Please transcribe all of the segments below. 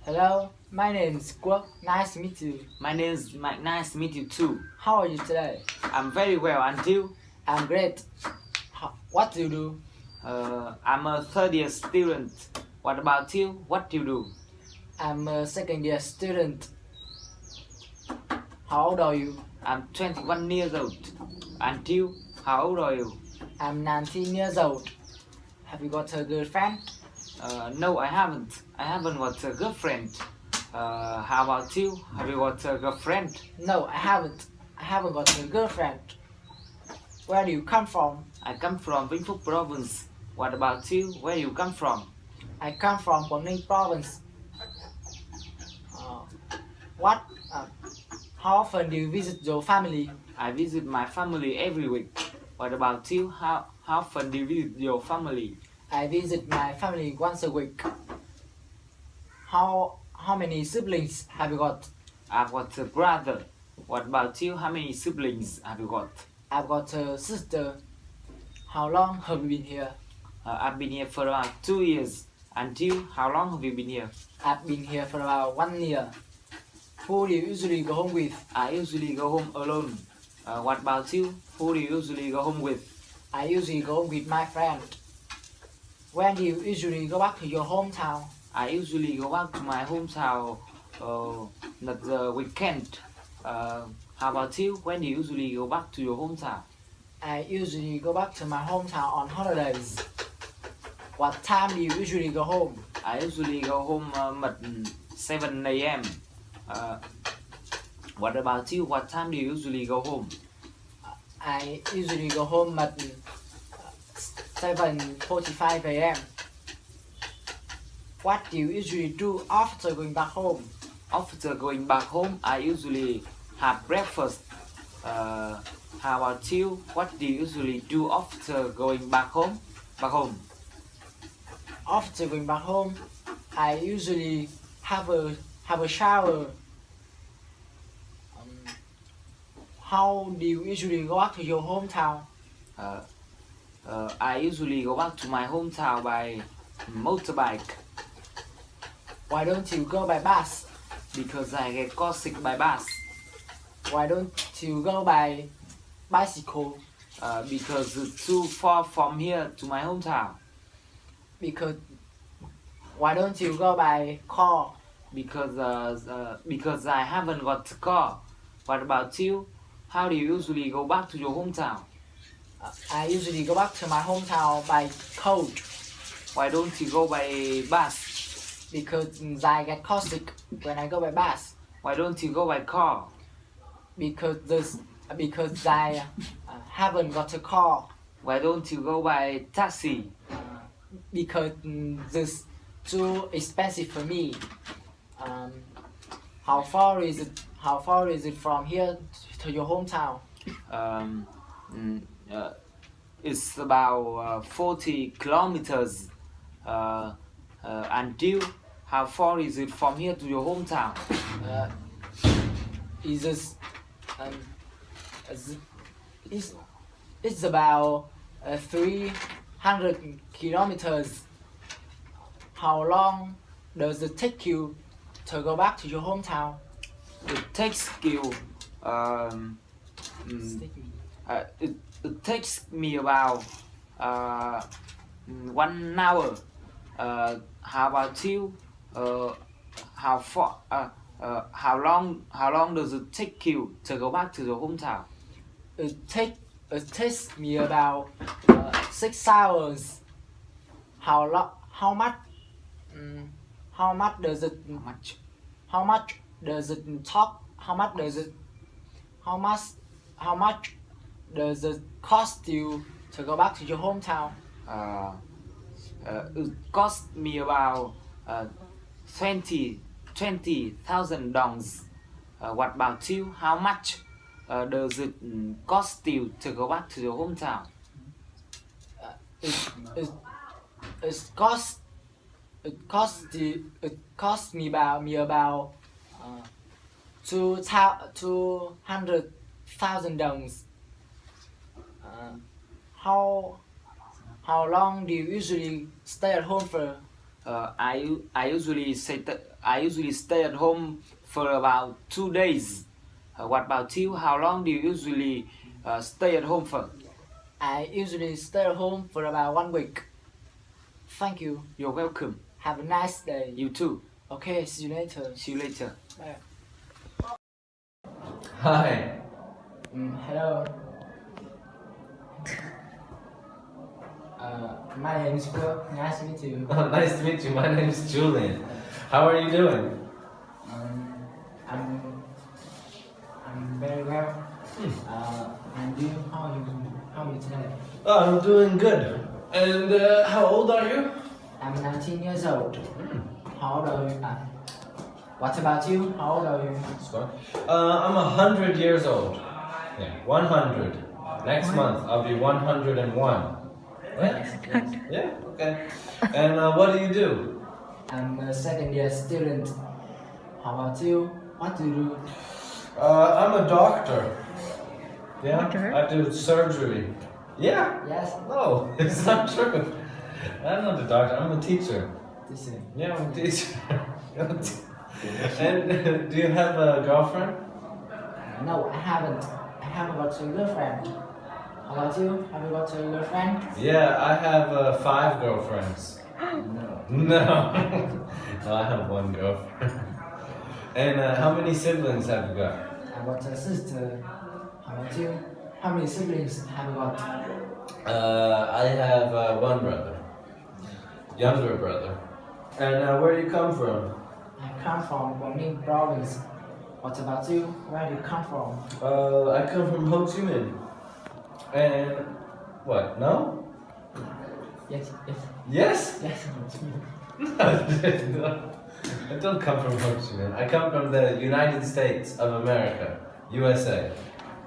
Hello, my name is Quốc. Nice to meet you. My name is Mike. Nice to meet you too. How are you today? I'm very well, and you? I'm great. What do you do? I'm a third year student. What about you? What do you do? I'm a second year student. How old are you? I'm 21 years old. And you? How old are you? I'm 19 years old. Have you got a girlfriend? No, I haven't. I haven't got a girlfriend. How about you? Have you got a girlfriend? No, I haven't. I haven't got a girlfriend. Where do you come from? I come from Vĩnh Phúc province. What about you? Where do you come from? I come from Quảng Ninh province. What? How often do you visit your family? I visit my family every week. What about you? How often do you visit your family? I visit my family once a week. How many siblings have you got? I've got a brother. What about you? How many siblings have you got? I've got a sister. How long have you been here? I've been here for about 2 years. And you? How long have you been here? I've been here for about 1 year. Who do you usually go home with? I usually go home alone. What about you? Who do you usually go home with? I usually go home with my friend. When do you usually go back to your hometown? I usually go back to my hometown at the weekend. How about you? When do you usually go back to your hometown? I usually go back to my hometown on holidays. What time do you usually go home? I usually go home at 7 a.m. What about you? What time do you usually go home? I usually go home at 7:45 a.m. What do you usually do after going back home? After going back home, I usually have breakfast. How about you? What do you usually do after going back home? After going back home, I usually have a shower. How do you usually go back to your hometown? I usually go back to my hometown by motorbike. Why don't you go by bus? Because I get car sick by bus. Why don't you go by bicycle? Because it's too far from here to my hometown. Because why don't you go by car? Because I haven't got a car. What about you? How do you usually go back to your hometown? I usually go back to my hometown by coach. Why don't you go by bus? Because I get car sick when I go by bus. Why don't you go by car? Because I haven't got a car. Why don't you go by taxi? Because this too expensive for me. How far is it? How far is it from here to your hometown? It's about 40 kilometers. And you, how far is it from here to your hometown? It's about 300 kilometers. How long does it take you to go back to your hometown? It takes you. It takes me about 1 hour. How about you? How far? How long does it take you to go back to your hometown? It takes me about 6 hours. How much? How much does it? How much does it talk? How much does it cost you to go back to your hometown? It cost me about 20,000 dongs. What about you? How much does it cost you to go back to your hometown? It cost me about 200,000 dongs. How long do you usually stay at home for? I usually stay at home for about 2 days. What about you? How long do you usually stay at home for? I usually stay at home for about 1 week. Thank you. You're welcome. Have a nice day. You too. Okay, see you later. See you later. Bye. Hi. Hello. My name is Quốc. Nice to meet you. Oh, nice to meet you. My name is Julian. How are you doing? I'm very well. And you? How are you today? Oh, I'm doing good. And how old are you? I'm 19 years old. How old are you? What about you? How old are you? I'm 100 years old. Yeah, 100. Next month I'll be 101. Yes. Yeah, okay. And what do you do? I'm a second year student. How about you? What do you do? I'm a doctor. Yeah, Doctor? I do surgery. Yeah. Yes. No, it's not true. I'm not a doctor. I'm a teacher. Teacher. Yeah, I'm a teacher. And do you have a girlfriend? No, I haven't. I haven't got a girlfriend. How about you? Have you got a girlfriend? Yeah, I have 5 girlfriends. No. No. No, I have 1 girlfriend. And how many siblings have you got? I got a sister. How about you? How many siblings have you got? I have 1 brother. Younger brother. And where do you come from? I come from Quảng province. What about you? Where do you come from? I come from Ho Chi Minh. And what? No? Yes, yes, Yes? yes. No, I don't come from Ho Chi Minh. I come from the United States of America, USA.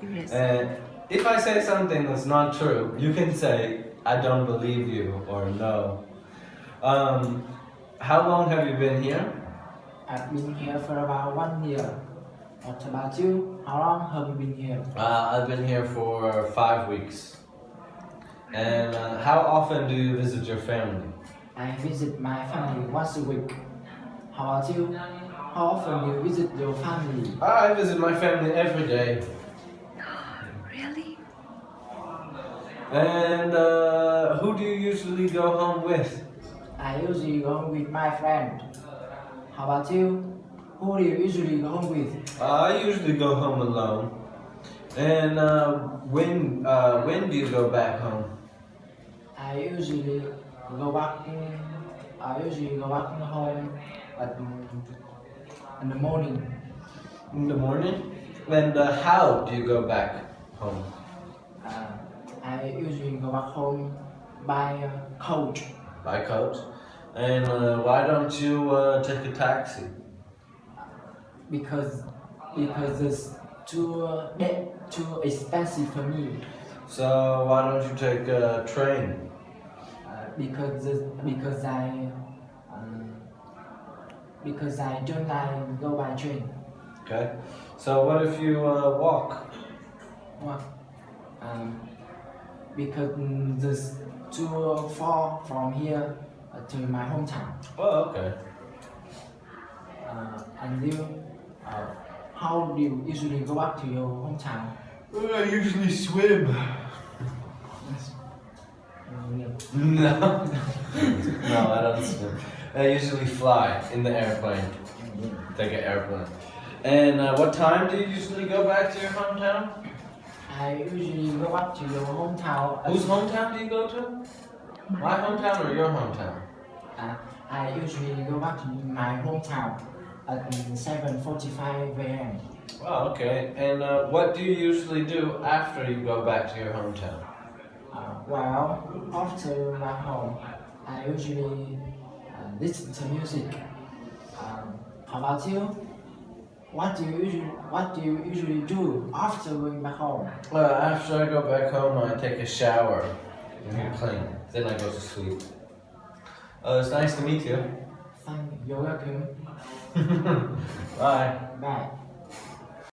Yes. And if I say something that's not true, you can say, I don't believe you, or no. How long have you been here? I've been here for about 1 year. What about you? How long have you been here? I've been here for 5 weeks. And how often do you visit your family? I visit my family once a week. How about you? How often do you visit your family? I visit my family every day. Really? And who do you usually go home with? I usually go home with my friend. How about you? Who do you usually go home with? I usually go home alone. And when do you go back home? I usually go back. I usually go back home in the morning. In the morning? And how do you go back home? I usually go back home by coach. By coach? And why don't you take a taxi? Because it's too expensive for me. So why don't you take a train? Because I don't like go by train. Okay. So what if you walk? Well, because this too far from here to my hometown. Oh, okay. And you, how do you usually go back to your hometown? I usually swim. No. No, I don't swim. I usually fly in the airplane. Take an airplane. And what time do you usually go back to your hometown? I usually go back to your hometown. Whose hometown do you go to? My hometown or your hometown? I usually go back to my hometown at 7:45 a.m. Oh, okay. And what do you usually do after you go back to your hometown? Well, after my home, I usually listen to music. How about you? What do you usually do after going back home? After I go back home, I take a shower and get clean. Then I go to sleep. It's nice to meet you. Thank you. You're welcome. Bye. Bye.